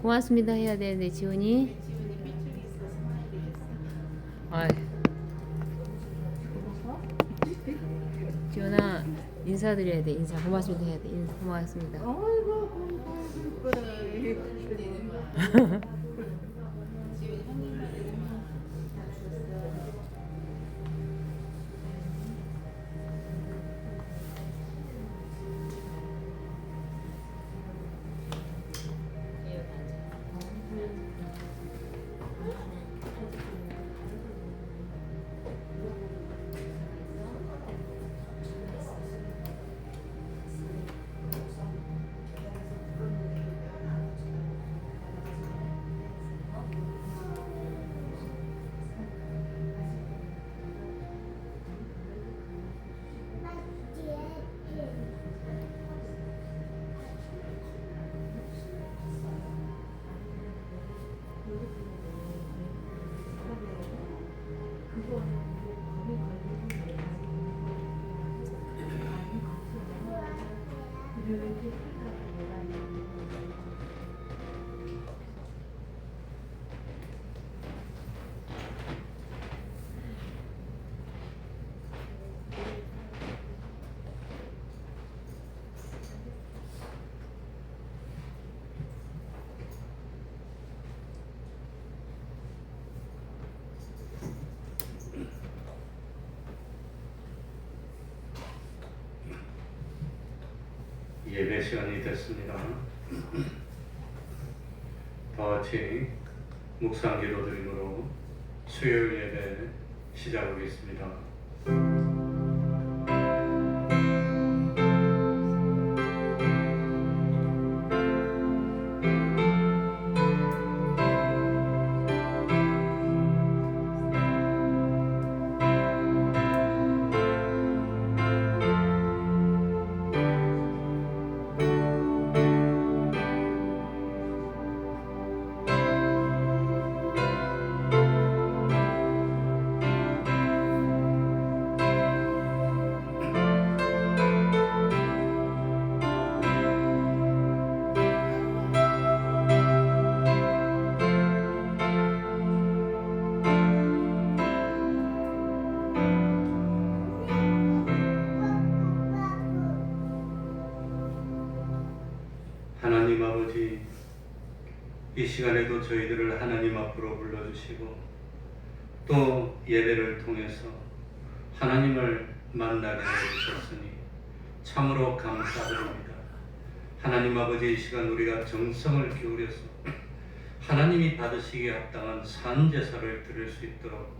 고맙습니다 해야 되는데 지훈이. 아, 지훈아 인사드려야 돼. 인사 고맙습니다 해야 돼. 인사 고맙습니다. 아이고 그래. 예배 시간이 됐습니다. 다 같이 묵상 기도 드림으로 수요일 예배 시작하겠습니다. 하나님 아버지, 이 시간에도 저희들을 하나님 앞으로 불러주시고 또 예배를 통해서 하나님을 만나게 해주셨으니 참으로 감사드립니다. 하나님 아버지, 이 시간 우리가 정성을 기울여서 하나님이 받으시기에 합당한 산제사를 드릴 수 있도록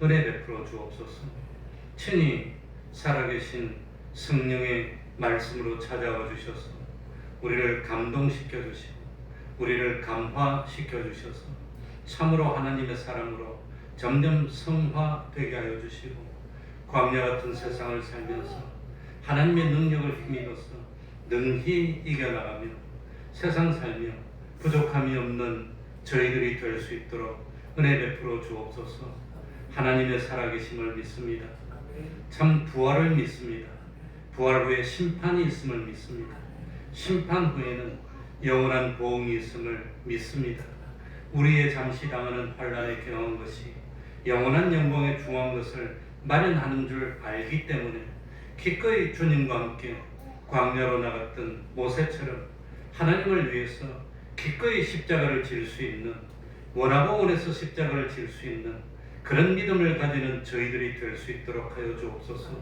은혜 베풀어 주옵소서. 친히 살아계신 성령의 말씀으로 찾아와 주셔서 우리를 감동시켜 주시고 우리를 감화시켜 주셔서 참으로 하나님의 사랑으로 점점 성화되게 하여 주시고 광야 같은 세상을 살면서 하나님의 능력을 힘입어서 능히 이겨나가며 세상 살며 부족함이 없는 저희들이 될 수 있도록 은혜 베풀어 주옵소서. 하나님의 살아계심을 믿습니다. 참 부활을 믿습니다. 부활 후에 심판이 있음을 믿습니다. 심판 후에는 영원한 보응이 있음을 믿습니다. 우리의 잠시 당하는 환난에 경한 것이 영원한 영광에 중한 것을 마련하는 줄 알기 때문에 기꺼이 주님과 함께 광야로 나갔던 모세처럼 하나님을 위해서 기꺼이 십자가를 질 수 있는, 원하고 원해서 십자가를 질 수 있는 그런 믿음을 가지는 저희들이 될 수 있도록 하여 주옵소서.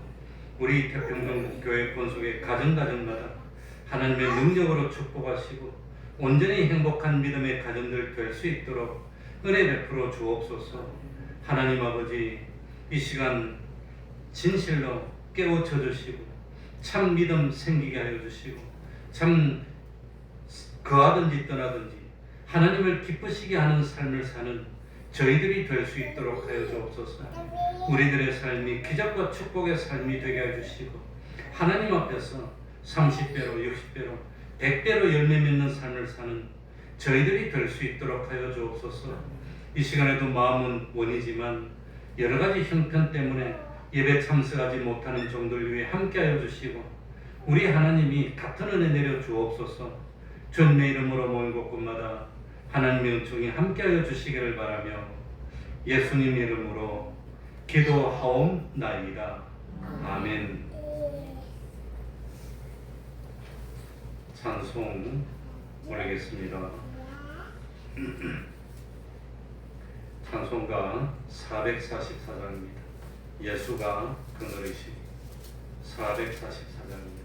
우리 태평동 교회 본속의 가정마다 하나님의 능력으로 축복하시고 온전히 행복한 믿음의 가정들 될 수 있도록 은혜 베풀어 주옵소서. 하나님 아버지, 이 시간 진실로 깨우쳐 주시고 참 믿음 생기게 하여 주시고 참 거하든지 떠나든지 하나님을 기쁘시게 하는 삶을 사는 저희들이 될 수 있도록 하여 주옵소서. 우리들의 삶이 기적과 축복의 삶이 되게 해 주시고 하나님 앞에서 30배로 60배로 100배로 열매 맺는 삶을 사는 저희들이 될 수 있도록 하여 주옵소서. 이 시간에도 마음은 원이지만 여러 가지 형편 때문에 예배 참석하지 못하는 종들 위해 함께하여 주시고 우리 하나님이 같은 은혜 내려 주옵소서. 주님의 이름으로 모인 곳곳마다 하나님의 은총이 함께하여 주시기를 바라며 예수님 이름으로 기도하옵나이다. 아멘. 찬송 올리겠습니다. 찬송가 444장입니다. 예수가 그늘이시니 444장입니다.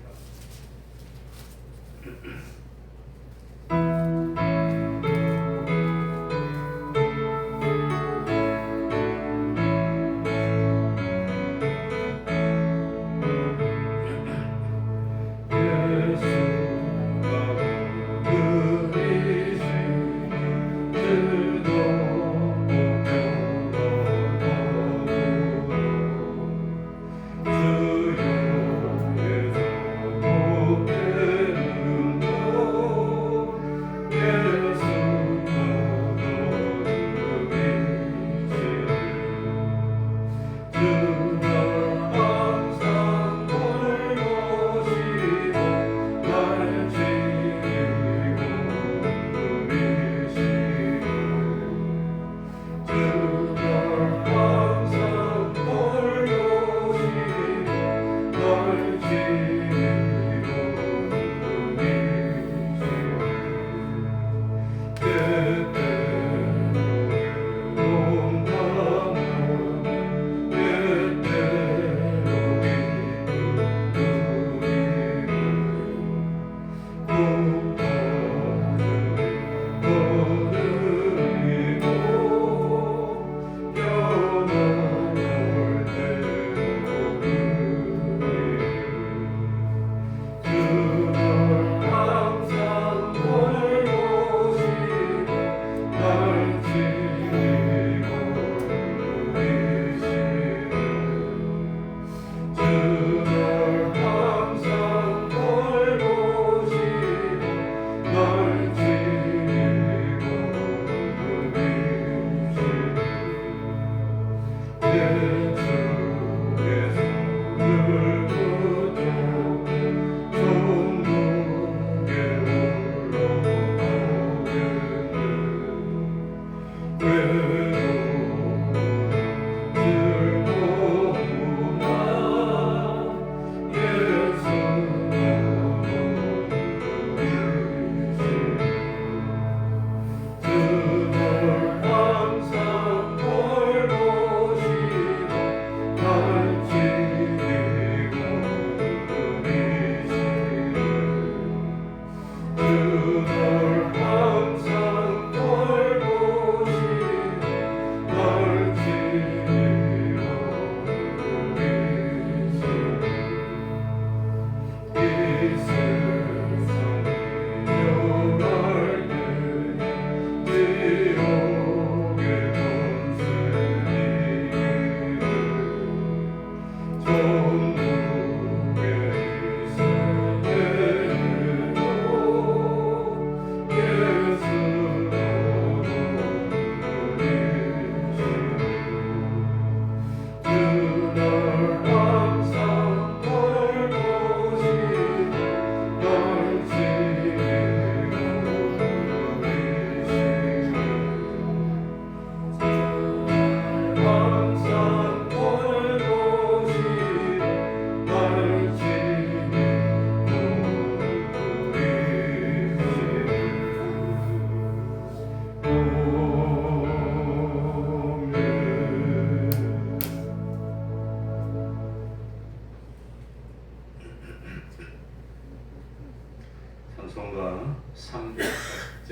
찬송가 340장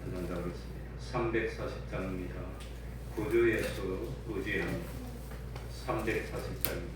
한장다 그렇습니다. 340장입니다. 구주 예수 의지합니다. 340장입니다.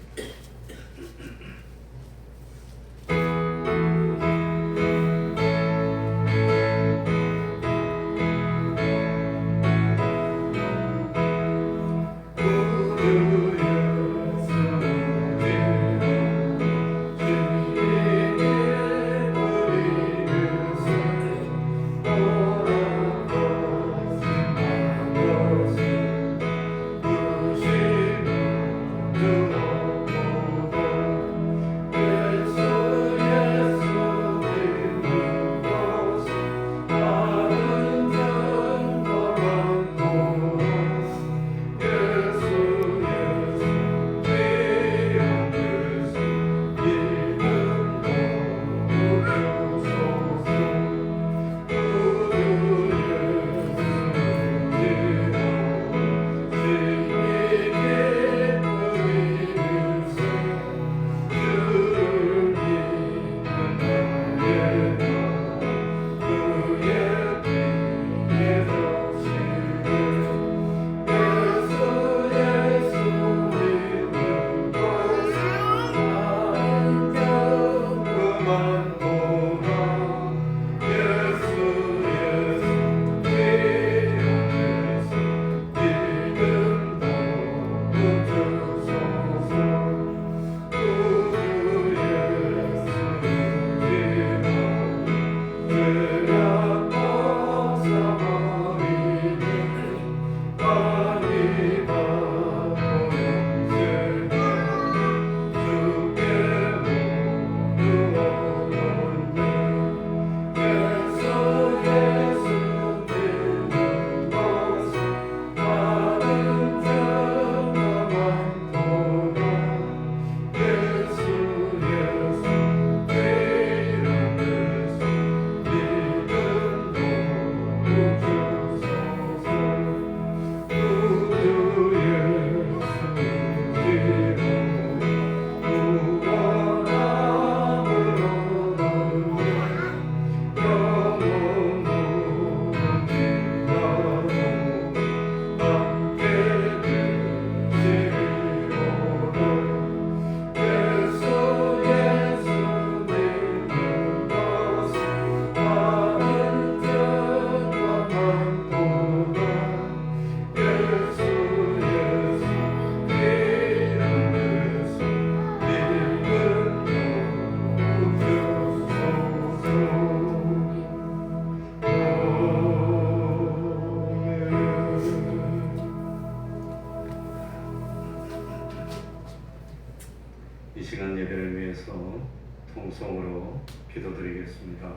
통성으로 기도드리겠습니다.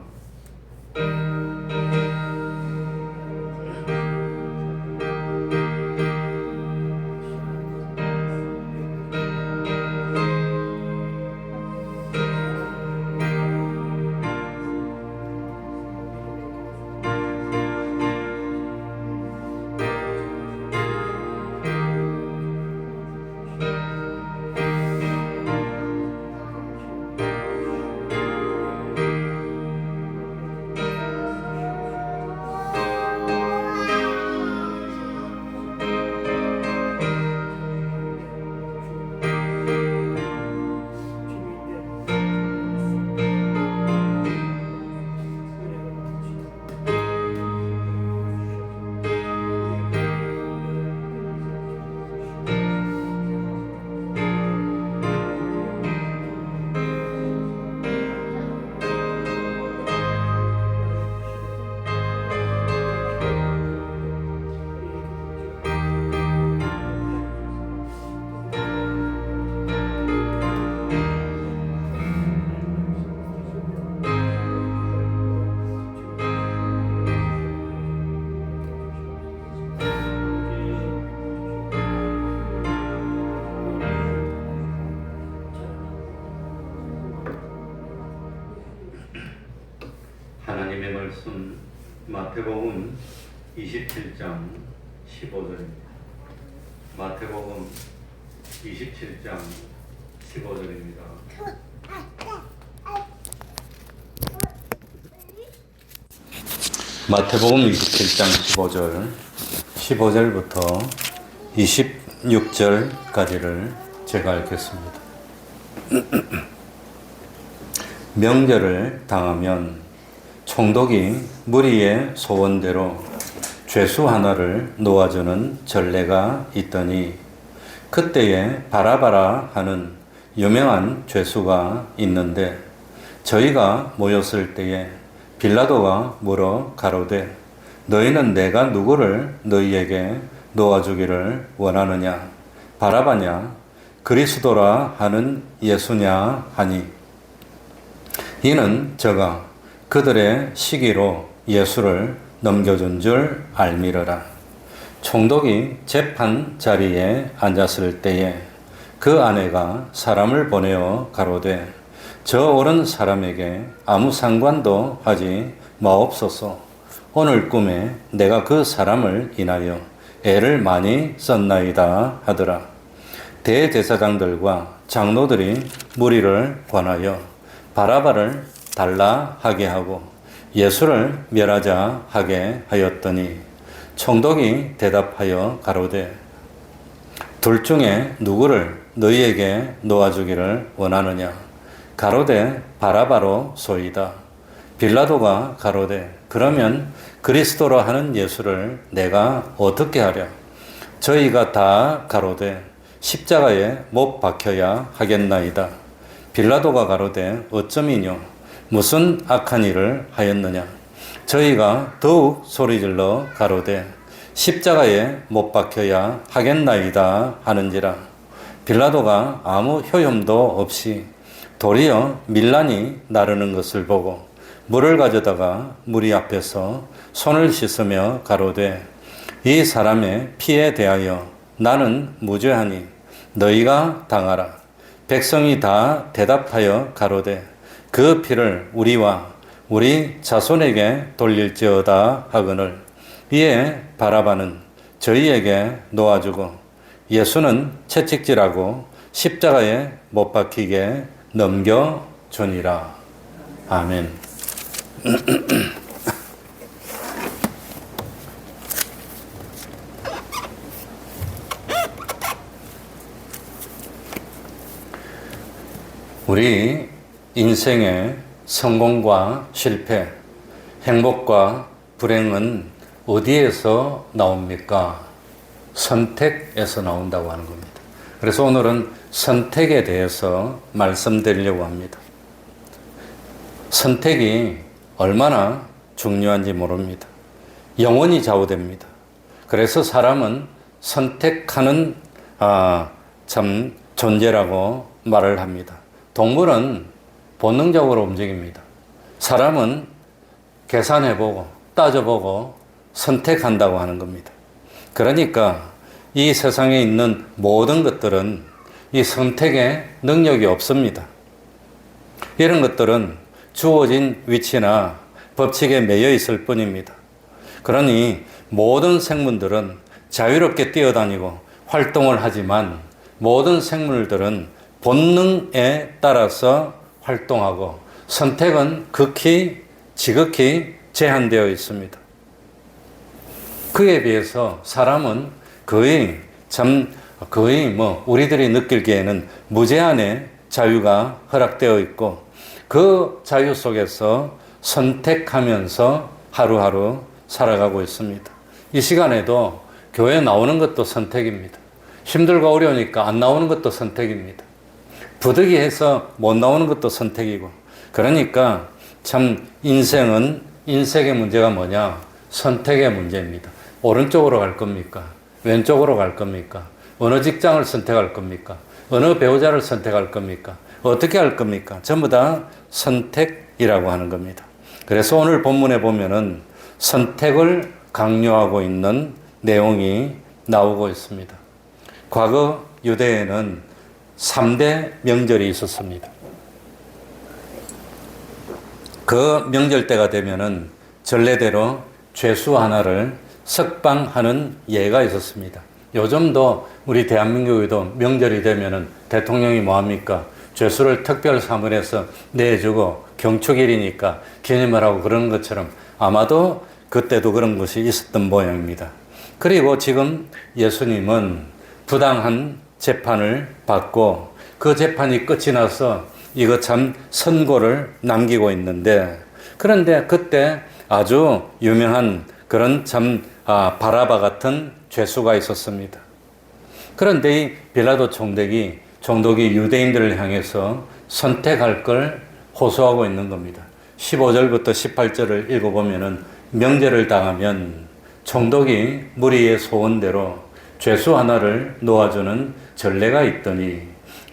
하나님의 말씀 마태복음 27장 15절입니다. 마태복음 27장 15절입니다. 마태복음 27장 15절부터 26절까지를 제가 읽겠습니다. 명절을 당하면 총독이 무리의 소원대로 죄수 하나를 놓아주는 전례가 있더니 그때에 바라바라 하는 유명한 죄수가 있는데 저희가 모였을 때에 빌라도가 물어 가로되 너희는 내가 누구를 너희에게 놓아주기를 원하느냐 바라바냐 그리스도라 하는 예수냐 하니 이는 저가 그들의 시기로 예수를 넘겨준 줄 알미르라. 총독이 재판 자리에 앉았을 때에 그 아내가 사람을 보내어 가로되 저 오른 사람에게 아무 상관도 하지 마옵소서. 오늘 꿈에 내가 그 사람을 인하여 애를 많이 썼나이다 하더라. 대제사장들과 장로들이 무리를 권하여 바라바를 달라 하게 하고 예수를 멸하자 하게 하였더니 총독이 대답하여 가로되 둘 중에 누구를 너희에게 놓아주기를 원하느냐 가로되 바라바로 소이다. 빌라도가 가로되 그러면 그리스도라 하는 예수를 내가 어떻게 하랴. 저희가 다 가로되 십자가에 못 박혀야 하겠나이다. 빌라도가 가로되 어쩌미뇨 무슨 악한 일을 하였느냐. 저희가 더욱 소리질러 가로되 십자가에 못 박혀야 하겠나이다 하는지라. 빌라도가 아무 효염도 없이 도리어 밀란이 나르는 것을 보고 물을 가져다가 무리 앞에서 손을 씻으며 가로되 이 사람의 피에 대하여 나는 무죄하니 너희가 당하라. 백성이 다 대답하여 가로되 그 피를 우리와 우리 자손에게 돌릴지어다 하거늘. 이에 바라바는 저희에게 놓아주고 예수는 채찍질하고 십자가에 못 박히게 넘겨주니라. 아멘. 우리 인생의 성공과 실패, 행복과 불행은 어디에서 나옵니까? 선택에서 나온다고 하는 겁니다. 그래서 오늘은 선택에 대해서 말씀드리려고 합니다. 선택이 얼마나 중요한지 모릅니다. 영원히 좌우됩니다. 그래서 사람은 선택하는 참 존재라고 말을 합니다. 동물은 본능적으로 움직입니다. 사람은 계산해보고 따져보고 선택한다고 하는 겁니다. 그러니까 이 세상에 있는 모든 것들은 이 선택의 능력이 없습니다. 이런 것들은 주어진 위치나 법칙에 매여 있을 뿐입니다. 그러니 모든 생물들은 자유롭게 뛰어다니고 활동을 하지만 모든 생물들은 본능에 따라서 활동하고 선택은 지극히 제한되어 있습니다. 그에 비해서 사람은 거의 우리들이 느끼기에는 무제한의 자유가 허락되어 있고 그 자유 속에서 선택하면서 하루하루 살아가고 있습니다. 이 시간에도 교회 나오는 것도 선택입니다. 힘들고 어려우니까 안 나오는 것도 선택입니다. 부득이해서 못 나오는 것도 선택이고, 그러니까 참 인생의 문제가 뭐냐? 선택의 문제입니다. 오른쪽으로 갈 겁니까? 왼쪽으로 갈 겁니까? 어느 직장을 선택할 겁니까? 어느 배우자를 선택할 겁니까? 어떻게 할 겁니까? 전부 다 선택이라고 하는 겁니다. 그래서 오늘 본문에 보면은 선택을 강요하고 있는 내용이 나오고 있습니다. 과거 유대에는 3대 명절이 있었습니다. 그 명절 때가 되면은 전례대로 죄수 하나를 석방하는 예가 있었습니다. 요즘도 우리 대한민국에도 명절이 되면은 대통령이 뭐합니까? 죄수를 특별 사물에서 내주고 경축일이니까 기념을 하고 그러는 것처럼 아마도 그때도 그런 것이 있었던 모양입니다. 그리고 지금 예수님은 부당한 재판을 받고 그 재판이 끝이 나서 이거 참 선고를 남기고 있는데, 그런데 그때 아주 유명한 그런 바라바 같은 죄수가 있었습니다. 그런데 이 빌라도 총독이 유대인들을 향해서 선택할 걸 호소하고 있는 겁니다. 15절부터 18절을 읽어보면은 명제를 당하면 총독이 무리의 소원대로 죄수 하나를 놓아주는 전례가 있더니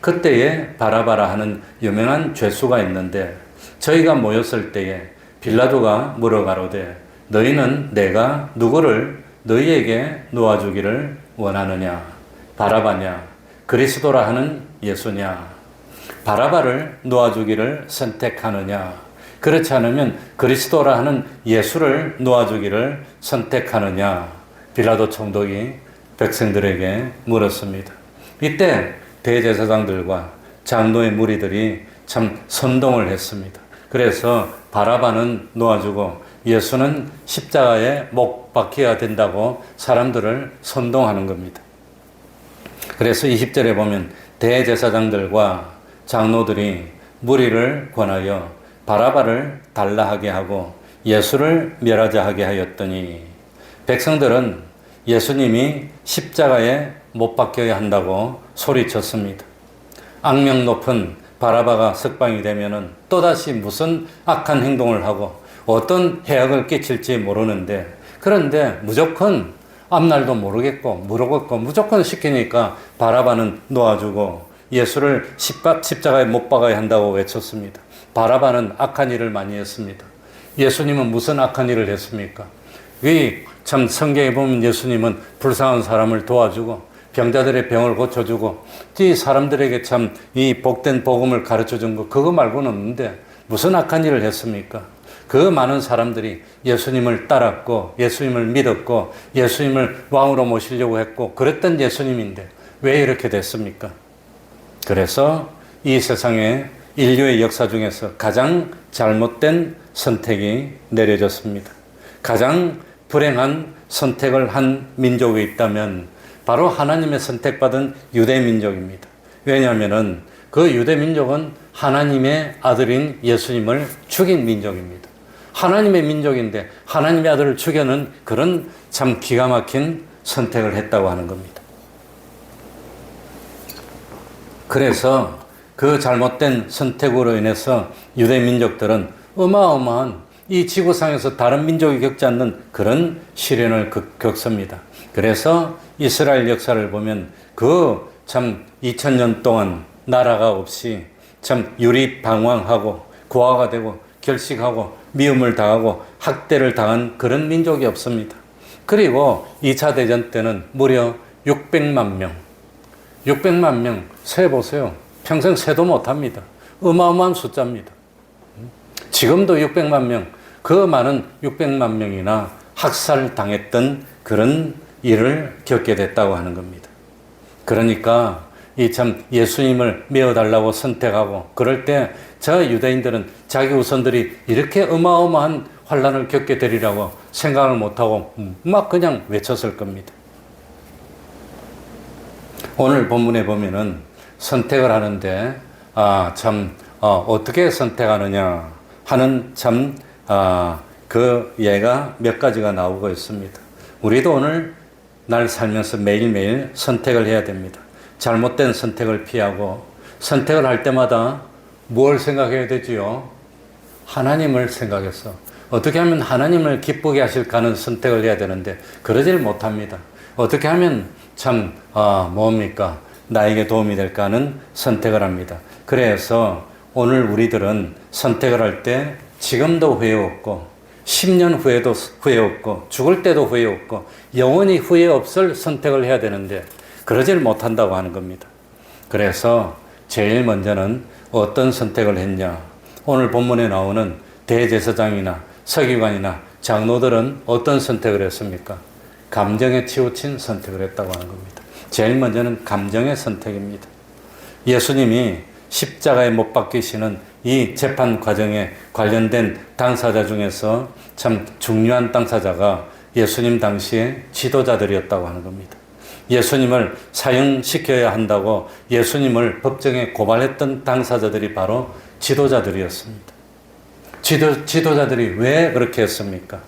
그때에 바라바라 하는 유명한 죄수가 있는데 저희가 모였을 때에 빌라도가 물어가로되 너희는 내가 누구를 너희에게 놓아주기를 원하느냐? 바라바냐? 그리스도라 하는 예수냐? 바라바를 놓아주기를 선택하느냐? 그렇지 않으면 그리스도라 하는 예수를 놓아주기를 선택하느냐? 빌라도 총독이 백성들에게 물었습니다. 이때 대제사장들과 장로의 무리들이 참 선동을 했습니다. 그래서 바라바는 놓아주고 예수는 십자가에 못 박혀야 된다고 사람들을 선동하는 겁니다. 그래서 20절에 보면 대제사장들과 장로들이 무리를 권하여 바라바를 달라 하게 하고 예수를 멸하자 하게 하였더니 백성들은 예수님이 십자가에 못 박혀야 한다고 소리쳤습니다. 악명 높은 바라바가 석방이 되면은 또다시 무슨 악한 행동을 하고 어떤 해악을 끼칠지 모르는데, 그런데 무조건 앞날도 모르겠고 무조건 시키니까 바라바는 놓아주고 예수를 십자가에 못 박아야 한다고 외쳤습니다. 바라바는 악한 일을 많이 했습니다. 예수님은 무슨 악한 일을 했습니까? 참 성경에 보면 예수님은 불쌍한 사람을 도와주고 병자들의 병을 고쳐주고 이 사람들에게 참 이 복된 복음을 가르쳐준 거 그거 말고는 없는데 무슨 악한 일을 했습니까? 그 많은 사람들이 예수님을 따랐고 예수님을 믿었고 예수님을 왕으로 모시려고 했고 그랬던 예수님인데 왜 이렇게 됐습니까? 그래서 이 세상에 인류의 역사 중에서 가장 잘못된 선택이 내려졌습니다. 가장 불행한 선택을 한 민족이 있다면 바로 하나님의 선택받은 유대 민족입니다. 왜냐하면 그 유대 민족은 하나님의 아들인 예수님을 죽인 민족입니다. 하나님의 민족인데 하나님의 아들을 죽여는 그런 참 기가 막힌 선택을 했다고 하는 겁니다. 그래서 그 잘못된 선택으로 인해서 유대 민족들은 어마어마한 이 지구상에서 다른 민족이 겪지 않는 그런 시련을 겪습니다. 그래서 이스라엘 역사를 보면 그 참 2000년 동안 나라가 없이 참 유리방황하고 고아가 되고 결식하고 미움을 당하고 학대를 당한 그런 민족이 없습니다. 그리고 2차 대전 때는 무려 600만 명, 600만 명 세보세요. 평생 세도 못합니다. 어마어마한 숫자입니다. 지금도 600만 명, 그 많은 600만 명이나 학살당했던 그런 일을 겪게 됐다고 하는 겁니다. 그러니까 이 참 예수님을 메어달라고 선택하고 그럴 때 저 유대인들은 자기 후손들이 이렇게 어마어마한 환란을 겪게 되리라고 생각을 못하고 막 그냥 외쳤을 겁니다. 오늘 본문에 보면은 선택을 하는데 어떻게 선택하느냐 하는 그 예가 몇 가지가 나오고 있습니다. 우리도 오늘 날 살면서 매일매일 선택을 해야 됩니다. 잘못된 선택을 피하고 선택을 할 때마다 뭘 생각해야 되지요? 하나님을 생각해서 어떻게 하면 하나님을 기쁘게 하실까 하는 선택을 해야 되는데 그러질 못합니다. 어떻게 하면 나에게 도움이 될까 하는 선택을 합니다. 그래서 오늘 우리들은 선택을 할 때 지금도 후회 없고 10년 후에도 후회 없고 죽을 때도 후회 없고 영원히 후회 없을 선택을 해야 되는데 그러질 못한다고 하는 겁니다. 그래서 제일 먼저는 어떤 선택을 했냐? 오늘 본문에 나오는 대제사장이나 서기관이나 장로들은 어떤 선택을 했습니까? 감정에 치우친 선택을 했다고 하는 겁니다. 제일 먼저는 감정의 선택입니다. 예수님이 십자가에 못 박히시는 이 재판 과정에 관련된 당사자 중에서 참 중요한 당사자가 예수님 당시의 지도자들이었다고 하는 겁니다. 예수님을 사형시켜야 한다고 예수님을 법정에 고발했던 당사자들이 바로 지도자들이었습니다. 지도자들이 왜 그렇게 했습니까?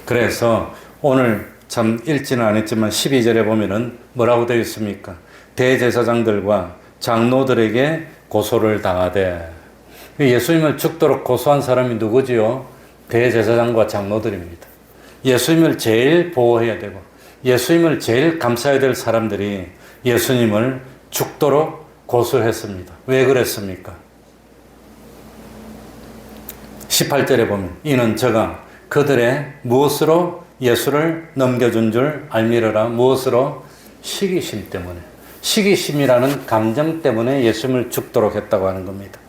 그래서 오늘 참 읽지는 않았지만 12절에 보면은 뭐라고 되어 있습니까? 대제사장들과 장로들에게 고소를 당하되, 예수님을 죽도록 고소한 사람이 누구지요? 대제사장과 장로들입니다. 예수님을 제일 보호해야 되고 예수님을 제일 감싸야 될 사람들이 예수님을 죽도록 고소했습니다. 왜 그랬습니까? 18절에 보면 이는 저가 그들의 무엇으로 예수를 넘겨준 줄 알미르라. 무엇으로? 시기심 때문에. 시기심이라는 감정 때문에 예수님을 죽도록 했다고 하는 겁니다.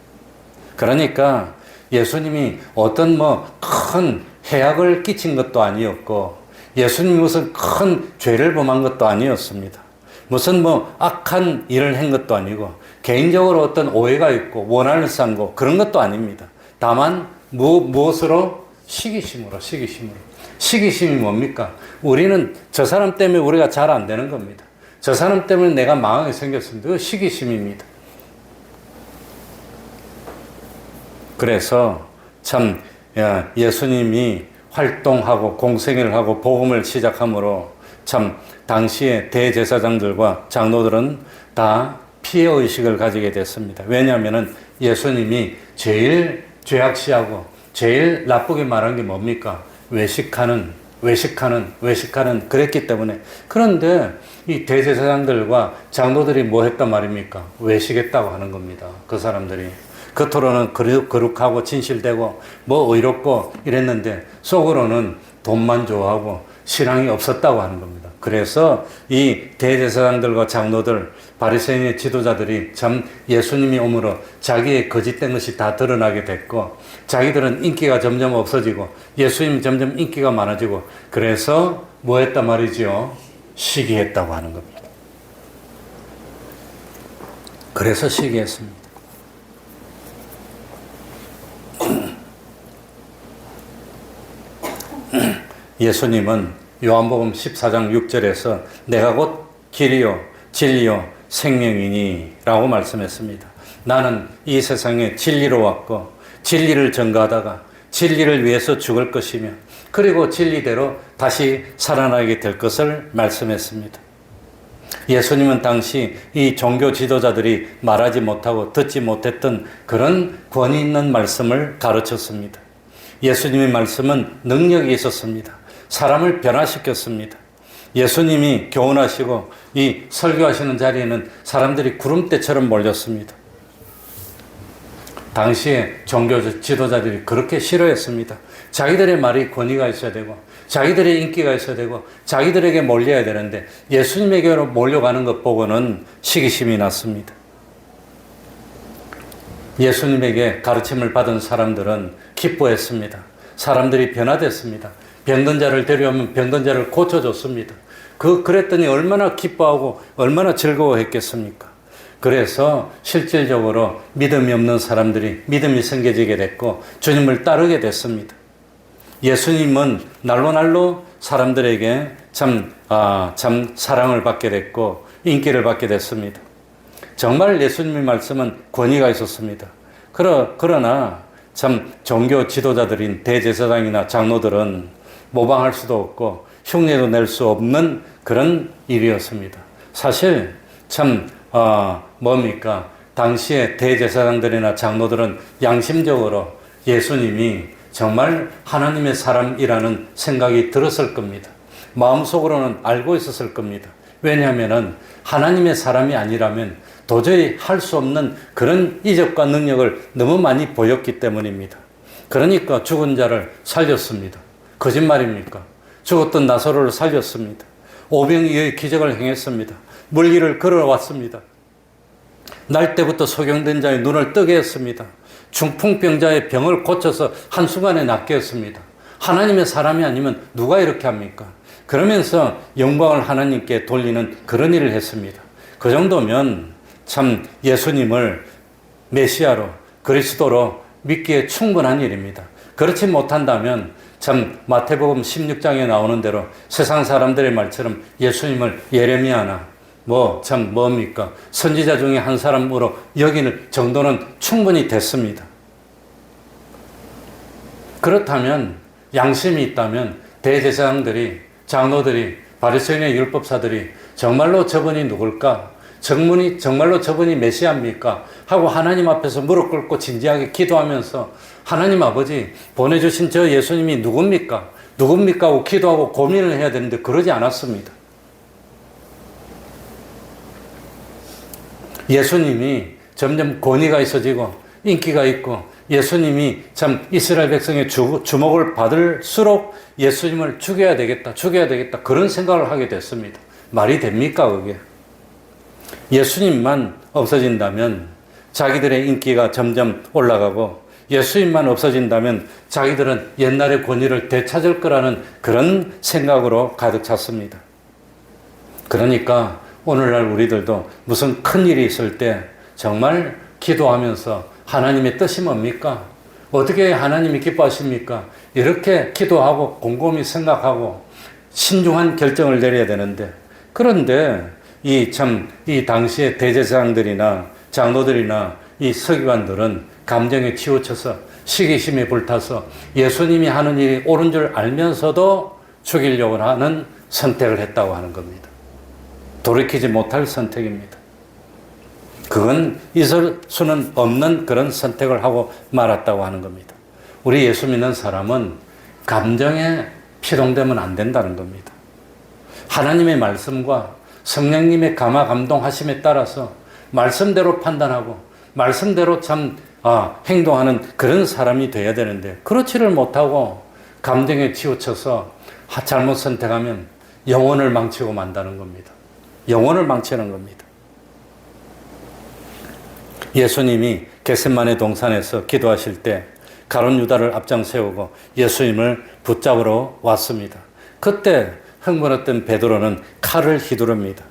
그러니까 예수님이 어떤 큰 해악을 끼친 것도 아니었고 예수님이 무슨 큰 죄를 범한 것도 아니었습니다. 무슨 악한 일을 한 것도 아니고 개인적으로 어떤 오해가 있고 원한을 쌓고 그런 것도 아닙니다. 다만 무엇으로? 시기심으로. 시기심이 뭡니까? 우리는 저 사람 때문에 우리가 잘 안 되는 겁니다. 저 사람 때문에 내가 망하게 생겼습니다. 그 시기심입니다. 그래서 참 예수님이 활동하고 공생애를 하고 복음을 시작함으로 참 당시에 대제사장들과 장로들은 다 피해의식을 가지게 됐습니다. 왜냐하면 예수님이 제일 죄악시하고 제일 나쁘게 말한 게 뭡니까? 외식하는 그랬기 때문에. 그런데 이 대제사장들과 장로들이 뭐 했단 말입니까? 외식했다고 하는 겁니다. 그 사람들이. 겉으로는 거룩하고 진실되고 의롭고 이랬는데 속으로는 돈만 좋아하고 신앙이 없었다고 하는 겁니다. 그래서 이 대제사장들과 장로들, 바리새인의 지도자들이 참 예수님이 오므로 자기의 거짓된 것이 다 드러나게 됐고 자기들은 인기가 점점 없어지고 예수님은 점점 인기가 많아지고 그래서 뭐 했단 말이죠? 시기했다고 하는 겁니다. 그래서 시기했습니다. 예수님은 요한복음 14장 6절에서 내가 곧 길이요 진리요 생명이니 라고 말씀했습니다. 나는 이 세상에 진리로 왔고 진리를 전가하다가 진리를 위해서 죽을 것이며 그리고 진리대로 다시 살아나게 될 것을 말씀했습니다. 예수님은 당시 이 종교 지도자들이 말하지 못하고 듣지 못했던 그런 권위 있는 말씀을 가르쳤습니다. 예수님의 말씀은 능력이 있었습니다. 사람을 변화시켰습니다. 예수님이 교훈하시고 이 설교하시는 자리에는 사람들이 구름대처럼 몰렸습니다. 당시에 종교 지도자들이 그렇게 싫어했습니다. 자기들의 말이 권위가 있어야 되고 자기들의 인기가 있어야 되고 자기들에게 몰려야 되는데 예수님에게로 몰려가는 것 보고는 시기심이 났습니다. 예수님에게 가르침을 받은 사람들은 기뻐했습니다. 사람들이 변화됐습니다. 병든 자를 데려오면 병든 자를 고쳐줬습니다. 그랬더니 얼마나 기뻐하고 얼마나 즐거워했겠습니까? 그래서 실질적으로 믿음이 없는 사람들이 믿음이 생겨지게 됐고 주님을 따르게 됐습니다. 예수님은 날로 사람들에게 참 사랑을 받게 됐고 인기를 받게 됐습니다. 정말 예수님의 말씀은 권위가 있었습니다. 그러나 참 종교 지도자들인 대제사장이나 장로들은 모방할 수도 없고 흉내도 낼 수 없는 그런 일이었습니다. 사실 참 뭡니까? 당시에 대제사장들이나 장로들은 양심적으로 예수님이 정말 하나님의 사람이라는 생각이 들었을 겁니다. 마음속으로는 알고 있었을 겁니다. 왜냐하면 하나님의 사람이 아니라면 도저히 할 수 없는 그런 이적과 능력을 너무 많이 보였기 때문입니다. 그러니까 죽은 자를 살렸습니다. 거짓말입니까? 죽었던 나사로를 살렸습니다. 오병이어의 기적을 행했습니다. 물길을 걸어왔습니다. 날 때부터 소경된 자의 눈을 뜨게 했습니다. 중풍병자의 병을 고쳐서 한순간에 낫게 했습니다. 하나님의 사람이 아니면 누가 이렇게 합니까? 그러면서 영광을 하나님께 돌리는 그런 일을 했습니다. 그 정도면 참 예수님을 메시아로 그리스도로 믿기에 충분한 일입니다. 그렇지 못한다면 참 마태복음 16장에 나오는 대로 세상 사람들의 말처럼 예수님을 예레미야나 뭡니까? 선지자 중에 한 사람으로 여기는 정도는 충분히 됐습니다. 그렇다면 양심이 있다면 대제사장들이 장로들이 바리새인의 율법사들이 정말로 저분이 누굴까? 정말로 저분이 메시아입니까? 하고 하나님 앞에서 무릎 꿇고 진지하게 기도하면서 하나님 아버지 보내주신 저 예수님이 누굽니까? 누굽니까? 하고 기도하고 고민을 해야 되는데 그러지 않았습니다. 예수님이 점점 권위가 있어지고 인기가 있고 예수님이 참 이스라엘 백성의 주목을 받을수록 예수님을 죽여야 되겠다 그런 생각을 하게 됐습니다. 말이 됩니까 그게? 예수님만 없어진다면 자기들의 인기가 점점 올라가고 예수님만 없어진다면 자기들은 옛날의 권위를 되찾을 거라는 그런 생각으로 가득 찼습니다. 그러니까 오늘날 우리들도 무슨 큰일이 있을 때 정말 기도하면서 하나님의 뜻이 뭡니까? 어떻게 하나님이 기뻐하십니까? 이렇게 기도하고 곰곰이 생각하고 신중한 결정을 내려야 되는데 그런데 이 당시의 대제사장들이나 장로들이나 이 서기관들은 감정에 치우쳐서 시기심에 불타서 예수님이 하는 일이 옳은 줄 알면서도 죽이려고 하는 선택을 했다고 하는 겁니다. 돌이키지 못할 선택입니다. 그건 있을 수는 없는 그런 선택을 하고 말았다고 하는 겁니다. 우리 예수 믿는 사람은 감정에 피동되면 안 된다는 겁니다. 하나님의 말씀과 성령님의 감화 감동하심에 따라서 말씀대로 판단하고 말씀대로 행동하는 그런 사람이 되어야 되는데 그렇지를 못하고 감정에 치우쳐서 잘못 선택하면 영혼을 망치고 만다는 겁니다. 영혼을 망치는 겁니다. 예수님이 겟세마네 동산에서 기도하실 때 가룟 유다를 앞장 세우고 예수님을 붙잡으러 왔습니다. 그때 흥분했던 베드로는 칼을 휘두릅니다.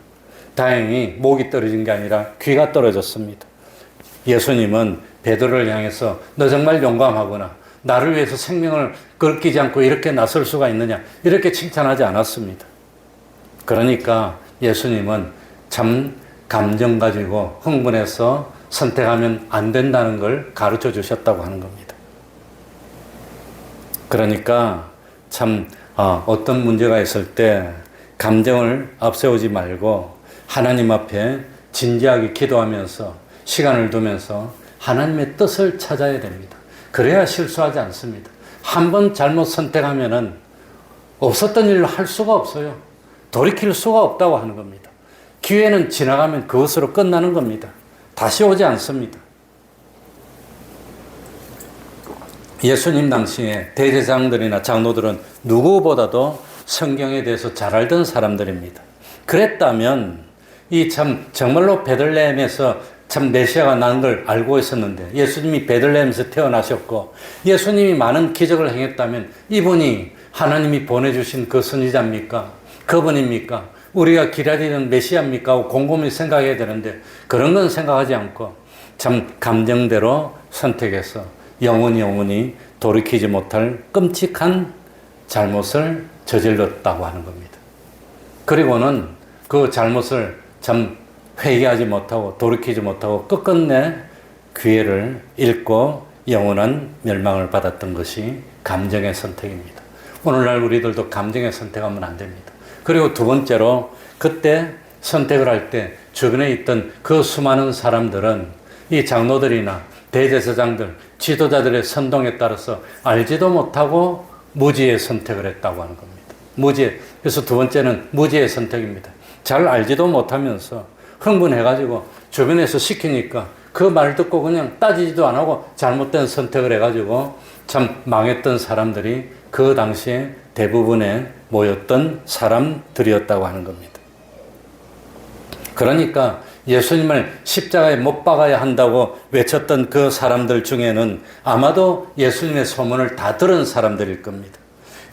다행히 목이 떨어진 게 아니라 귀가 떨어졌습니다. 예수님은 베드로를 향해서 너 정말 용감하구나. 나를 위해서 생명을 걸기지 않고 이렇게 나설 수가 있느냐. 이렇게 칭찬하지 않았습니다. 그러니까 예수님은 참 감정 가지고 흥분해서 선택하면 안 된다는 걸 가르쳐 주셨다고 하는 겁니다. 그러니까 참 어떤 문제가 있을 때 감정을 앞세우지 말고 하나님 앞에 진지하게 기도하면서 시간을 두면서 하나님의 뜻을 찾아야 됩니다. 그래야 실수하지 않습니다. 한 번 잘못 선택하면은 없었던 일을 할 수가 없어요. 돌이킬 수가 없다고 하는 겁니다. 기회는 지나가면 그것으로 끝나는 겁니다. 다시 오지 않습니다. 예수님 당시에 대제사장들이나 장로들은 누구보다도 성경에 대해서 잘 알던 사람들입니다. 그랬다면 이 참 정말로 베들레헴에서 참 메시아가 난 걸 알고 있었는데, 예수님이 베들레헴에서 태어나셨고 예수님이 많은 기적을 행했다면 이분이 하나님이 보내주신 그 선지자입니까? 그분입니까? 우리가 기다리는 메시아입니까? 하고 곰곰이 생각해야 되는데 그런 건 생각하지 않고 참 감정대로 선택해서 영원히 돌이키지 못할 끔찍한 잘못을 저질렀다고 하는 겁니다. 그리고는 그 잘못을 참 회개하지 못하고 돌이키지 못하고 끝끝내 기회를 잃고 영원한 멸망을 받았던 것이 감정의 선택입니다. 오늘날 우리들도 감정의 선택하면 안 됩니다. 그리고 두 번째로, 그때 선택을 할 때 주변에 있던 그 수많은 사람들은 이 장로들이나 대제사장들, 지도자들의 선동에 따라서 알지도 못하고 무지의 선택을 했다고 하는 겁니다. 무지. 그래서 두 번째는 무지의 선택입니다. 잘 알지도 못하면서 흥분해가지고 주변에서 시키니까 그 말 듣고 그냥 따지지도 안 하고 잘못된 선택을 해가지고 참 망했던 사람들이 그 당시에 대부분의 모였던 사람들이었다고 하는 겁니다. 그러니까 예수님을 십자가에 못 박아야 한다고 외쳤던 그 사람들 중에는 아마도 예수님의 소문을 다 들은 사람들일 겁니다.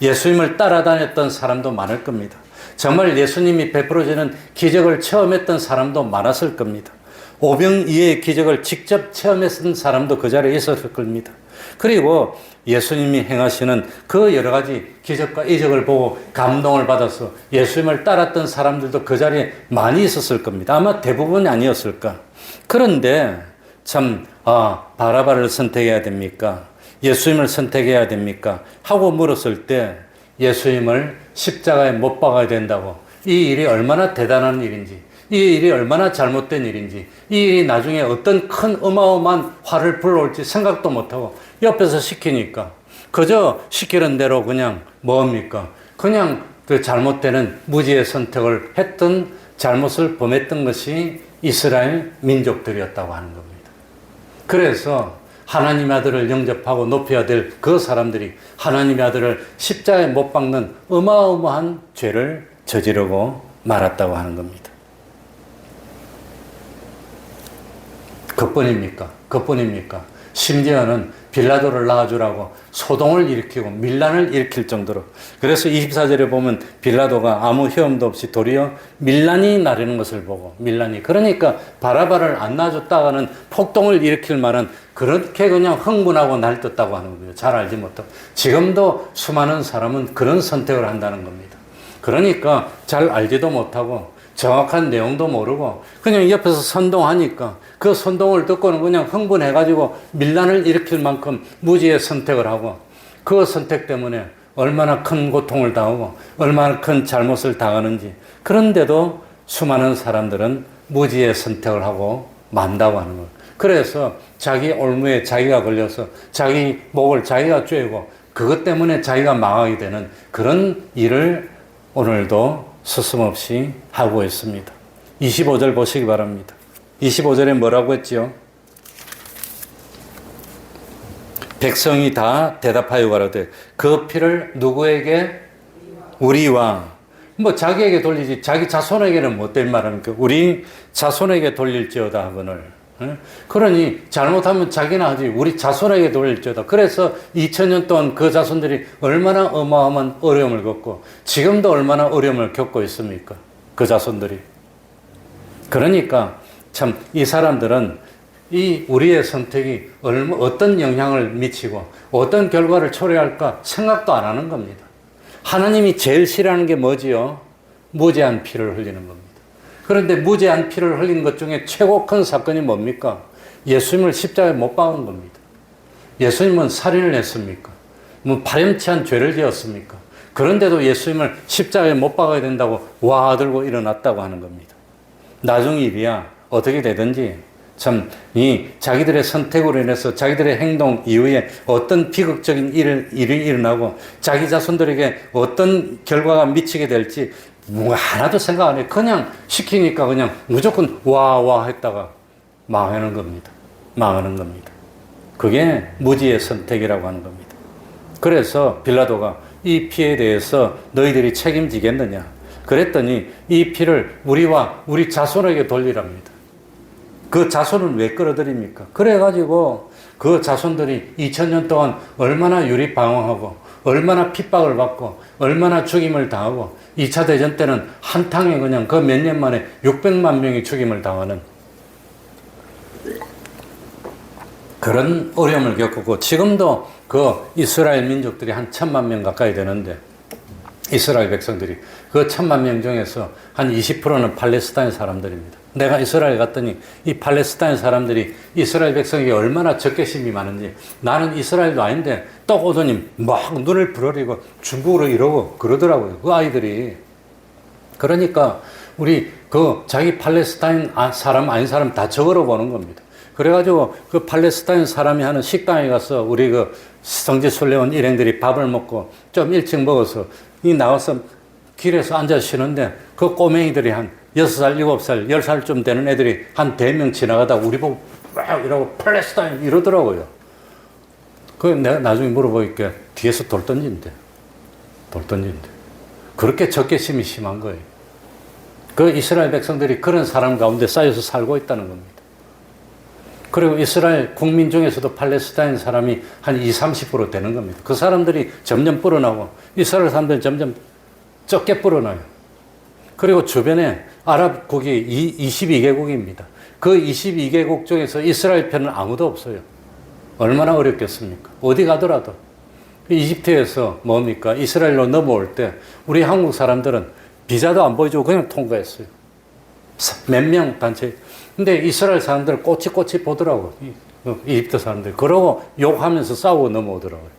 예수님을 따라다녔던 사람도 많을 겁니다. 정말 예수님이 베풀어지는 기적을 체험했던 사람도 많았을 겁니다. 오병이어의 기적을 직접 체험했던 사람도 그 자리에 있었을 겁니다. 그리고 예수님이 행하시는 그 여러 가지 기적과 이적을 보고 감동을 받아서 예수님을 따랐던 사람들도 그 자리에 많이 있었을 겁니다. 아마 대부분이 아니었을까. 그런데 참 바라바를 선택해야 됩니까? 예수님을 선택해야 됩니까? 하고 물었을 때 예수님을 십자가에 못 박아야 된다고, 이 일이 얼마나 대단한 일인지, 이 일이 얼마나 잘못된 일인지, 이 일이 나중에 어떤 큰 어마어마한 화를 불러올지 생각도 못하고 옆에서 시키니까 그저 시키는 대로 그냥 뭡니까? 그냥 그 잘못되는 무지의 선택을 했던, 잘못을 범했던 것이 이스라엘 민족들이었다고 하는 겁니다. 그래서 하나님의 아들을 영접하고 높여야 될 그 사람들이 하나님의 아들을 십자가에 못 박는 어마어마한 죄를 저지르고 말았다고 하는 겁니다. 그뿐입니까? 그뿐입니까? 심지어는 빌라도를 낳아주라고 소동을 일으키고 밀란을 일으킬 정도로, 그래서 24절에 보면 빌라도가 아무 헤엄도 없이 도리어 밀란이 나르는 것을 보고, 밀란이, 그러니까 바라바를 안 놔줬다가는 폭동을 일으킬 만한, 그렇게 그냥 흥분하고 날떴다고 하는 겁니다. 잘 알지 못하고. 지금도 수많은 사람은 그런 선택을 한다는 겁니다. 그러니까 잘 알지도 못하고 정확한 내용도 모르고 그냥 옆에서 선동하니까 그 선동을 듣고는 그냥 흥분해가지고 밀란을 일으킬 만큼 무지의 선택을 하고, 그 선택 때문에 얼마나 큰 고통을 당하고 얼마나 큰 잘못을 당하는지, 그런데도 수많은 사람들은 무지의 선택을 하고 만다고 하는 거예요. 그래서 자기 올무에 자기가 걸려서 자기 목을 자기가 쬐고 그것 때문에 자기가 망하게 되는 그런 일을 오늘도 서슴없이 하고 있습니다. 25절 보시기 바랍니다. 25절에 뭐라고 했지요? 백성이 다 대답하여 가로되 그 피를 누구에게? 우리와. 뭐 자기에게 돌리지 자기 자손에게는 못된 말합니까? 우리 자손에게 돌릴지어다 하거늘. 그러니 잘못하면 자기나 하지 우리 자손에게 돌릴지어다. 그래서 2000년 동안 그 자손들이 얼마나 어마어마한 어려움을 겪고 지금도 얼마나 어려움을 겪고 있습니까? 그 자손들이. 그러니까 참 이 사람들은 이 우리의 선택이 어떤 영향을 미치고 어떤 결과를 초래할까 생각도 안 하는 겁니다. 하나님이 제일 싫어하는 게 뭐지요? 무죄한 피를 흘리는 겁니다. 그런데 무죄한 피를 흘린 것 중에 최고 큰 사건이 뭡니까? 예수님을 십자가에 못 박은 겁니다. 예수님은 살인을 했습니까? 뭐 파렴치한 죄를 지었습니까? 그런데도 예수님을 십자가에 못 박아야 된다고 와 들고 일어났다고 하는 겁니다. 나중 일이야 어떻게 되든지 참 이 자기들의 선택으로 인해서 자기들의 행동 이후에 어떤 비극적인 일이 일어나고 자기 자손들에게 어떤 결과가 미치게 될지 뭔가 하나도 생각 안 해. 그냥 시키니까 그냥 무조건 와 했다가 망하는 겁니다. 망하는 겁니다. 그게 무지의 선택이라고 하는 겁니다. 그래서 빌라도가 이 피에 대해서 너희들이 책임지겠느냐? 그랬더니 이 피를 우리와 우리 자손에게 돌리랍니다. 그 자손은 왜 끌어들입니까? 그래가지고 그 자손들이 2000년 동안 얼마나 유리방황하고 얼마나 핍박을 받고 얼마나 죽임을 당하고 2차 대전 때는 한탕에 그냥 그 몇 년 만에 600만 명이 죽임을 당하는 그런 어려움을 겪었고, 지금도 그 이스라엘 민족들이 한 1000만 명 가까이 되는데, 이스라엘 백성들이 그 1000만 명 중에서 한 20%는 팔레스타인 사람들입니다. 내가 이스라엘 갔더니 이 팔레스타인 사람들이 이스라엘 백성에게 얼마나 적개심이 많은지, 나는 이스라엘도 아닌데 떡 오더니 막 눈을 부러리고 중국어로 이러고 그러더라고요, 그 아이들이. 그러니까 우리 그 자기 팔레스타인 사람 아닌 사람 다 적으러 보는 겁니다. 그래가지고 그 팔레스타인 사람이 하는 식당에 가서 우리 그 성지 순례원 일행들이 밥을 먹고 좀 일찍 먹어서 이 나와서 길에서 앉아 쉬는데 그 꼬맹이들이 한 6살, 7살, 10살쯤 되는 애들이 한 100명 지나가다 우리 보고 와 이러고 팔레스타인 이러더라고요. 그 내가 나중에 물어보니까 뒤에서 돌 던진대. 그렇게 적개심이 심한 거예요. 그 이스라엘 백성들이 그런 사람 가운데 쌓여서 살고 있다는 겁니다. 그리고 이스라엘 국민 중에서도 팔레스타인 사람이 한 20-30% 되는 겁니다. 그 사람들이 점점 불어나고 이스라엘 사람들은 점점 적게 불어나요. 그리고 주변에 아랍국이 22개국입니다. 그 22개국 중에서 이스라엘 편은 아무도 없어요. 얼마나 어렵겠습니까? 어디 가더라도. 이집트에서 뭡니까? 이스라엘로 넘어올 때 우리 한국 사람들은 비자도 안 보여주고 그냥 통과했어요. 몇 명 단체. 근데 이스라엘 사람들 꼬치꼬치 보더라고. 이집트 사람들. 그러고 욕하면서 싸우고 넘어오더라고요.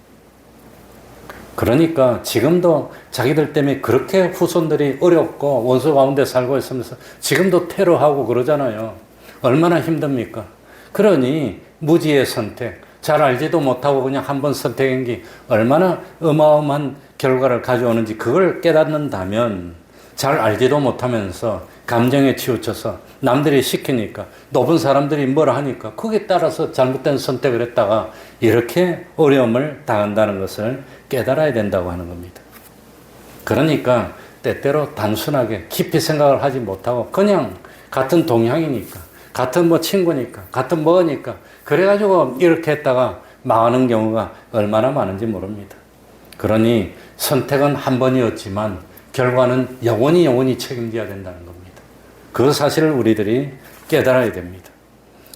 그러니까 지금도 자기들 때문에 그렇게 후손들이 어렵고 원수 가운데 살고 있으면서 지금도 테러하고 그러잖아요. 얼마나 힘듭니까? 그러니 무지의 선택, 잘 알지도 못하고 그냥 한번 선택한 게 얼마나 어마어마한 결과를 가져오는지 그걸 깨닫는다면, 잘 알지도 못하면서 감정에 치우쳐서 남들이 시키니까, 높은 사람들이 뭐라 하니까 거기에 따라서 잘못된 선택을 했다가 이렇게 어려움을 당한다는 것을 깨달아야 된다고 하는 겁니다. 그러니까 때때로 단순하게 깊이 생각을 하지 못하고 그냥 같은 동향이니까, 같은 뭐 친구니까, 같은 뭐니까 그래가지고 이렇게 했다가 망하는 경우가 얼마나 많은지 모릅니다. 그러니 선택은 한 번이었지만 결과는 영원히 책임져야 된다는 겁니다. 그 사실을 우리들이 깨달아야 됩니다.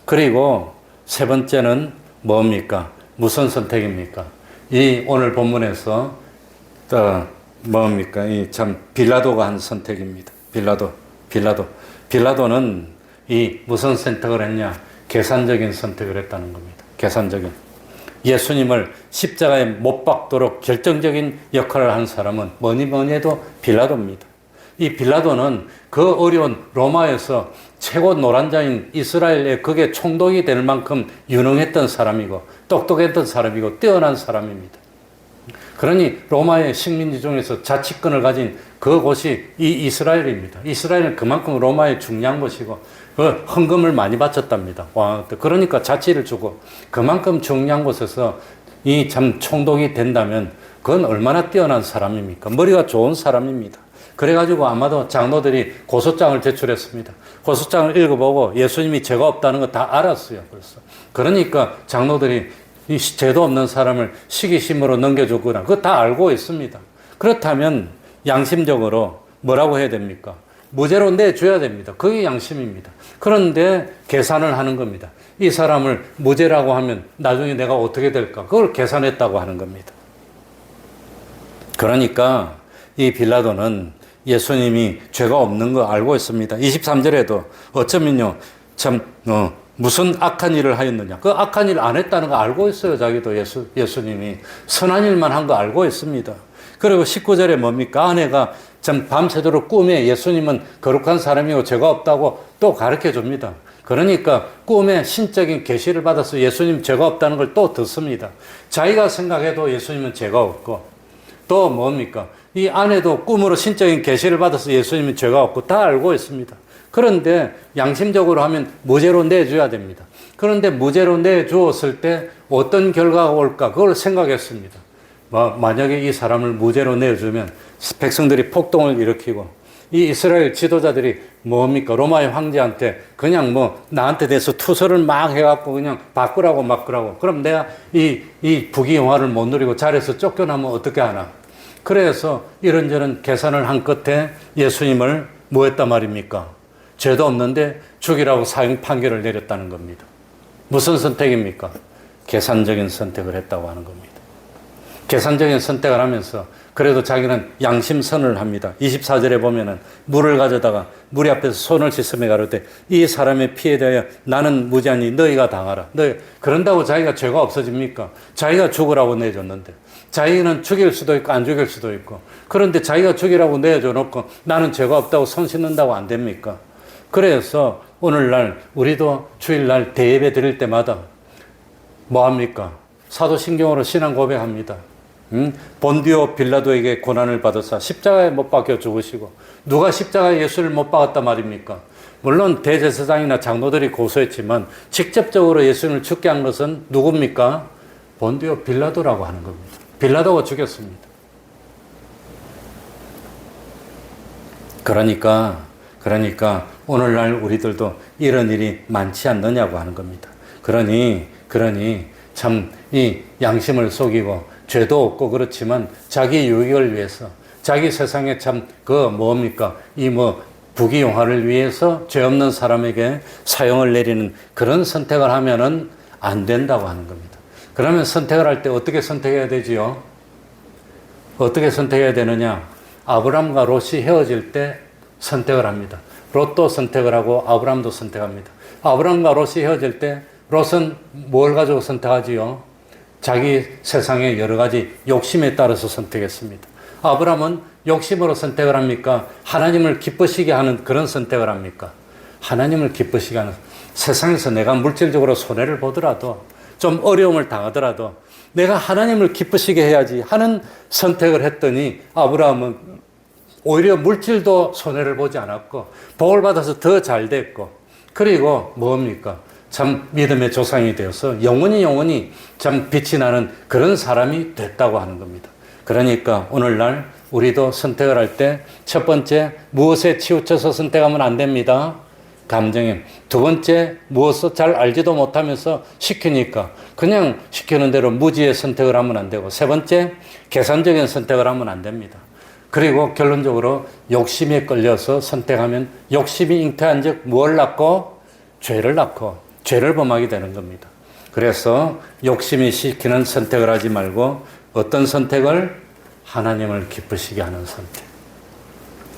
그리고 세 번째는 뭡니까? 무슨 선택입니까? 이 오늘 본문에서 뭡니까? 이 참 빌라도가 한 선택입니다. 빌라도는 이 무슨 선택을 했냐? 계산적인 선택을 했다는 겁니다. 계산적인. 예수님을 십자가에 못 박도록 결정적인 역할을 한 사람은 뭐니 해도 빌라도입니다. 이 빌라도는 그 어려운 로마에서 최고 노란자인 이스라엘의 극의 총독이 될 만큼 유능했던 사람이고 똑똑했던 사람이고 뛰어난 사람입니다. 그러니 로마의 식민지 중에서 자치권을 가진 그 곳이 이 이스라엘입니다. 이스라엘은 그만큼 로마의 중요한 곳이고 그 헌금을 많이 바쳤답니다. 그러니까 자치를 주고 그만큼 중요한 곳에서 이 참 총독이 된다면 그건 얼마나 뛰어난 사람입니까? 머리가 좋은 사람입니다. 그래가지고 아마도 장로들이 고소장을 제출했습니다. 고소장을 읽어보고 예수님이 죄가 없다는 거 다 알았어요, 벌써. 그러니까 장로들이 이 죄도 없는 사람을 시기심으로 넘겨줬구나. 그거 다 알고 있습니다. 그렇다면 양심적으로 뭐라고 해야 됩니까? 무죄로 내줘야 됩니다. 그게 양심입니다. 그런데 계산을 하는 겁니다. 이 사람을 무죄라고 하면 나중에 내가 어떻게 될까? 그걸 계산했다고 하는 겁니다. 그러니까 이 빌라도는 예수님이 죄가 없는 거 알고 있습니다. 23절에도 어쩌면요, 참, 무슨 악한 일을 하였느냐. 그 악한 일 안 했다는 거 알고 있어요. 자기도 예수님이. 선한 일만 한 거 알고 있습니다. 그리고 19절에 뭡니까? 아내가 참 밤새도록 꿈에 예수님은 거룩한 사람이고 죄가 없다고 또 가르쳐 줍니다. 그러니까 꿈에 신적인 계시를 받아서 예수님 죄가 없다는 걸 또 듣습니다. 자기가 생각해도 예수님은 죄가 없고, 또 뭡니까? 이 아내도 꿈으로 신적인 계시를 받아서 예수님은 죄가 없고 다 알고 있습니다. 그런데 양심적으로 하면 무죄로 내줘야 됩니다. 그런데 무죄로 내주었을 때 어떤 결과가 올까? 그걸 생각했습니다. 만약에 이 사람을 무죄로 내주면 백성들이 폭동을 일으키고 이 이스라엘 지도자들이 뭡니까? 로마의 황제한테 그냥 나한테 대해서 투서를 막 해갖고 그냥 바꾸라고 막 그러고 그럼 내가 이 부귀영화를 못 누리고 자리에서 쫓겨나면 어떻게 하나? 그래서 이런저런 계산을 한 끝에 예수님을 뭐 했단 말입니까? 죄도 없는데 죽이라고 사형 판결을 내렸다는 겁니다. 무슨 선택입니까? 계산적인 선택을 했다고 하는 겁니다. 계산적인 선택을 하면서 그래도 자기는 양심선을 합니다. 24절에 보면은 물을 가져다가 무리 앞에서 손을 씻으며 가로되 이 사람의 피에 대하여 나는 무죄하니 너희가 당하라. 그런다고 자기가 죄가 없어집니까? 자기가 죽으라고 내줬는데 자기는 죽일 수도 있고 안 죽일 수도 있고 그런데 자기가 죽이라고 내줘 놓고 나는 죄가 없다고 손 씻는다고 안 됩니까? 그래서 오늘날 우리도 주일날 대예배 드릴 때마다 뭐합니까? 사도신경으로 신앙 고백합니다. 본디오 빌라도에게 고난을 받으사 십자가에 못 박혀 죽으시고 누가 십자가에 예수를 못 박았단 말입니까? 물론 대제사장이나 장로들이 고소했지만 직접적으로 예수님을 죽게 한 것은 누굽니까? 본디오 빌라도라고 하는 겁니다. 빌라도가 죽였습니다. 그러니까 오늘날 우리들도 이런 일이 많지 않느냐고 하는 겁니다. 그러니 참 이 양심을 속이고 죄도 없고 그렇지만 자기 유익을 위해서 자기 세상에 참 부귀영화를 위해서 죄 없는 사람에게 사형을 내리는 그런 선택을 하면은 안 된다고 하는 겁니다. 그러면 선택을 할 때 어떻게 선택해야 되지요? 어떻게 선택해야 되느냐? 아브람과 롯이 헤어질 때 선택을 합니다. 롯도 선택을 하고 아브람도 선택합니다. 아브람과 롯이 헤어질 때 롯은 뭘 가지고 선택하지요? 자기 세상의 여러 가지 욕심에 따라서 선택했습니다. 아브람은 욕심으로 선택을 합니까? 하나님을 기쁘시게 하는 그런 선택을 합니까? 하나님을 기쁘시게 하는, 세상에서 내가 물질적으로 손해를 보더라도 좀 어려움을 당하더라도 내가 하나님을 기쁘시게 해야지 하는 선택을 했더니 아브라함은 오히려 물질도 손해를 보지 않았고 복을 받아서 더 잘 됐고 그리고 뭡니까? 참 믿음의 조상이 되어서 영원히 참 빛이 나는 그런 사람이 됐다고 하는 겁니다. 그러니까 오늘날 우리도 선택을 할 때 첫 번째 무엇에 치우쳐서 선택하면 안 됩니다. 감정에. 두 번째 무엇을 잘 알지도 못하면서 시키니까 그냥 시키는 대로 무지의 선택을 하면 안 되고 세 번째 계산적인 선택을 하면 안 됩니다. 그리고 결론적으로 욕심에 끌려서 선택하면 욕심이 잉태한 즉 무엇을 낳고? 죄를 낳고 죄를 범하게 되는 겁니다. 그래서 욕심이 시키는 선택을 하지 말고 어떤 선택을? 하나님을 기쁘시게 하는 선택.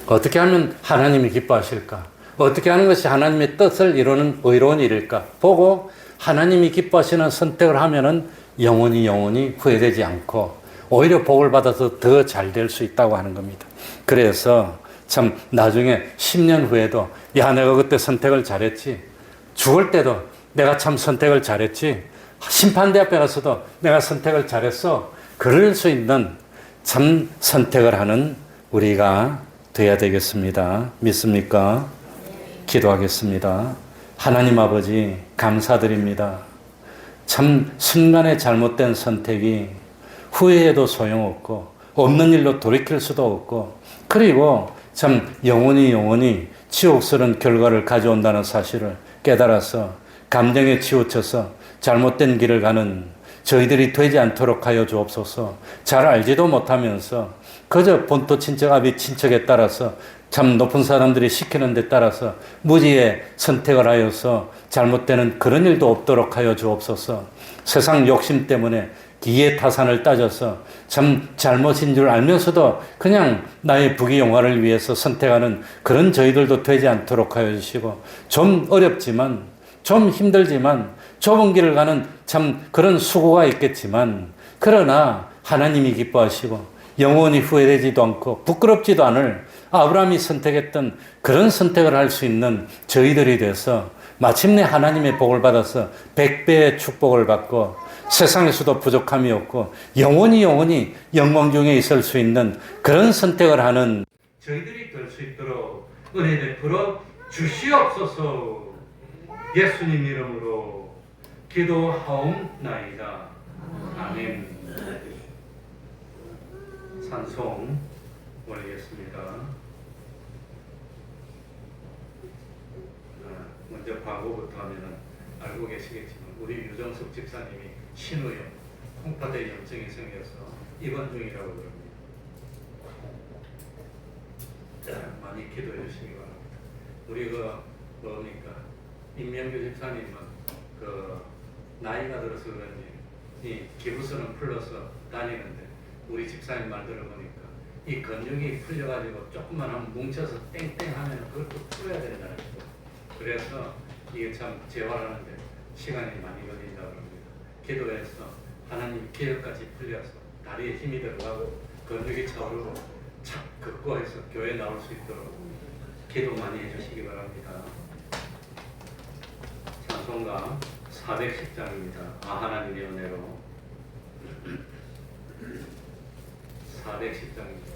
어떻게 하면 하나님이 기뻐하실까? 어떻게 하는 것이 하나님의 뜻을 이루는 의로운 일일까? 보고 하나님이 기뻐하시는 선택을 하면은 영원히 후회되지 않고 오히려 복을 받아서 더 잘 될 수 있다고 하는 겁니다. 그래서 참 나중에 10년 후에도 야 내가 그때 선택을 잘했지. 죽을 때도 내가 참 선택을 잘했지. 심판대 앞에 가서도 내가 선택을 잘했어. 그럴 수 있는 참 선택을 하는 우리가 되어야 되겠습니다. 믿습니까? 기도하겠습니다. 하나님 아버지 감사드립니다. 참 순간에 잘못된 선택이 후회해도 소용없고 없는 일로 돌이킬 수도 없고 그리고 참 영원히 치욕스러운 결과를 가져온다는 사실을 깨달아서 감정에 치우쳐서 잘못된 길을 가는 저희들이 되지 않도록 하여 주옵소서. 잘 알지도 못하면서 그저 본토 친척 아비 친척에 따라서 참 높은 사람들이 시키는 데 따라서 무지의 선택을 하여서 잘못되는 그런 일도 없도록 하여 주옵소서. 세상 욕심 때문에 기회 타산을 따져서 참 잘못인 줄 알면서도 그냥 나의 부귀영화를 위해서 선택하는 그런 저희들도 되지 않도록 하여 주시고 좀 어렵지만 좀 힘들지만 좁은 길을 가는 참 그런 수고가 있겠지만 그러나 하나님이 기뻐하시고 영원히 후회되지도 않고 부끄럽지도 않을 아브라함이 선택했던 그런 선택을 할 수 있는 저희들이 돼서 마침내 하나님의 복을 받아서 100배의 축복을 받고 세상에서도 부족함이 없고 영원히 영광 중에 있을 수 있는 그런 선택을 하는 저희들이 될 수 있도록 은혜 베풀어 주시옵소서. 예수님 이름으로 기도하옵나이다. 아멘. 찬송 올리겠습니다. 먼저 과거부터 하면은 알고 계시겠지만 우리 유정숙 집사님이 신우염, 콩팥에 염증이 생겨서 입원 중이라고 그럽니다. 많이 기도해 주시기 바랍니다. 우리 뭡니까? 임명규 집사님은 나이가 들어서 그런지 이 기부서는 풀러서 다니는데 우리 집사님 말 들어보니까 이 근육이 풀려가지고 조금만 하면 뭉쳐서 땡땡 하면 그것도 풀어야 된다는 거죠. 그래서 이게 참 재활하는데 시간이 많이 걸린다고 합니다. 기도해서 하나님 기력까지 풀려서 다리에 힘이 들어가고 근육이 차오르고 착 극복해서 교회 나올 수 있도록 기도 많이 해주시기 바랍니다. 찬송가 410장입니다. 하나님의 은혜로 410장입니다.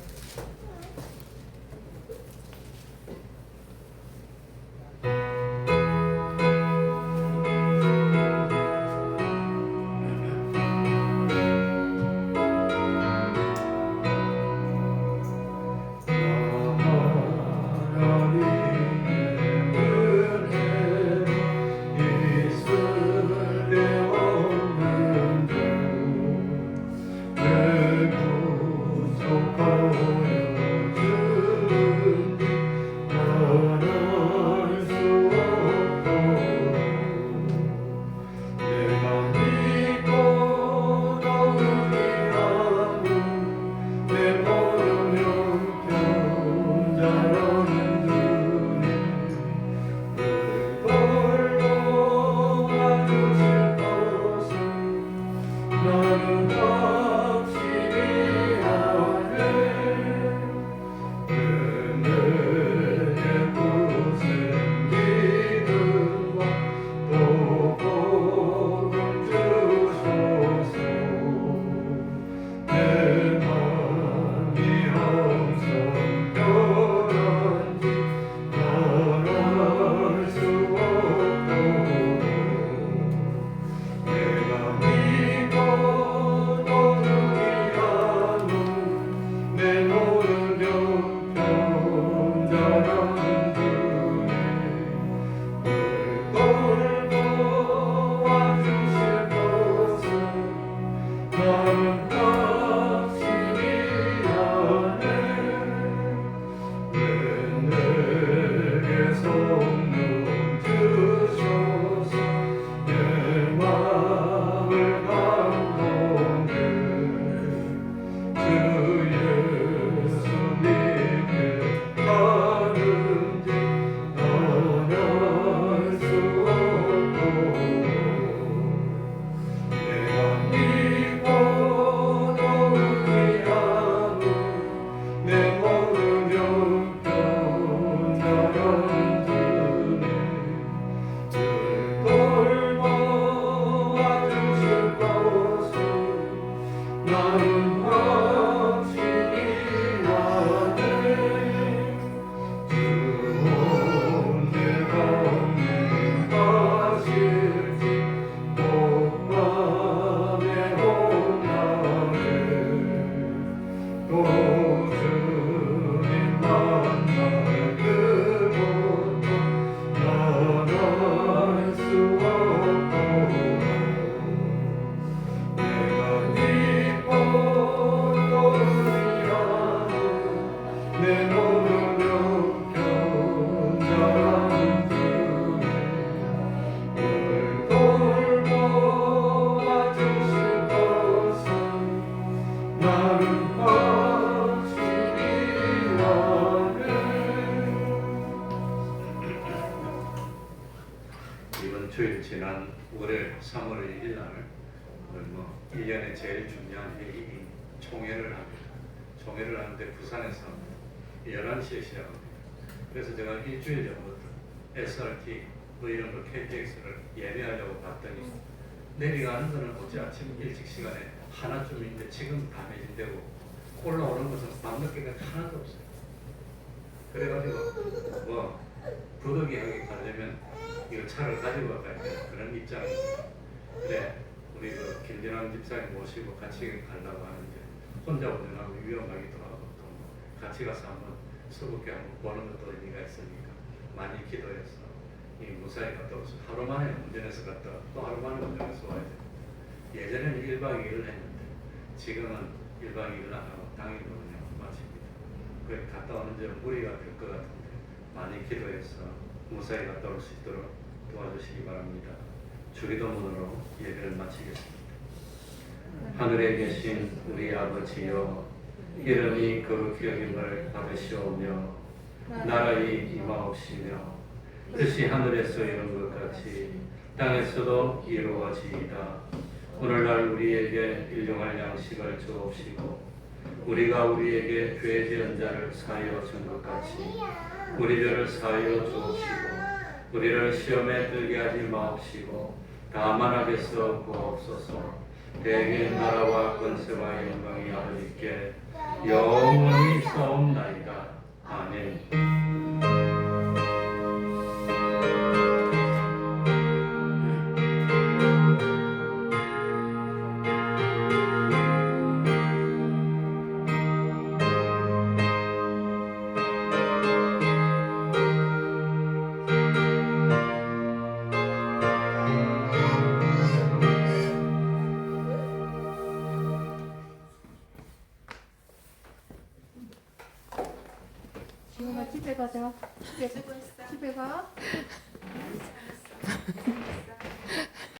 이번 주일 지난 올해 3월 1일 날 1년에 제일 중요한 회의인 총회를 합니다. 총회를 하는데 부산에서 11시에 시작합니다. 그래서 제가 일주일 전부터 SRT 이런 거 KTX를 예매하려고 봤더니 내려가는 거는 어제 아침 일찍 시간에 하나쯤인데 지금 다 매진되고 올라오는 것은 밤늦게가 하나도 없어요. 그래가지고 부득이하게 가려면 이거 차를 가지고 가야 되는 그런 입장입니다. 그래 우리 그 김진환 집사님 모시고 같이 가려고 하는데 혼자 운전하고 위험하기도 하고 또 같이 가서 한번 수국에 한번 보는 것도 의미가 있으니까 많이 기도해서 이 무사히 갔다 오서 하루 만에 운전해서 갔다 또 하루 만에 운전해서 와야 돼. 예전에는 1박 2일을 했는데 지금은 1박 2일 안 하고 당일로 그냥 마칩니다. 그 갔다 오는 데 무리가 될 것 같은데 많이 기도해서 무사히 갔다 올 수 있도록 도와주시기 바랍니다. 주기도문으로 예배를 마치겠습니다. 하늘에 계신 우리 아버지여, 이름이 거룩히 여김을 받으시오며 나라의 임하옵시며 뜻이 하늘에서 이룬 것 같이 땅에서도 이루어지이다. 오늘날 우리에게 일용할 양식을 주옵시고 우리가 우리에게 죄 지은 자를 사하여 준 것 같이 우리 죄를 사하여 주옵시고 우리를 시험에 들게 하지 마옵시고 다만 악에서 구하옵소서. 대개 나라와 권세와 영광이 아버지께 영원히 있사옵나이다. 아멘. 지훈아 집에 가자. 집에 가.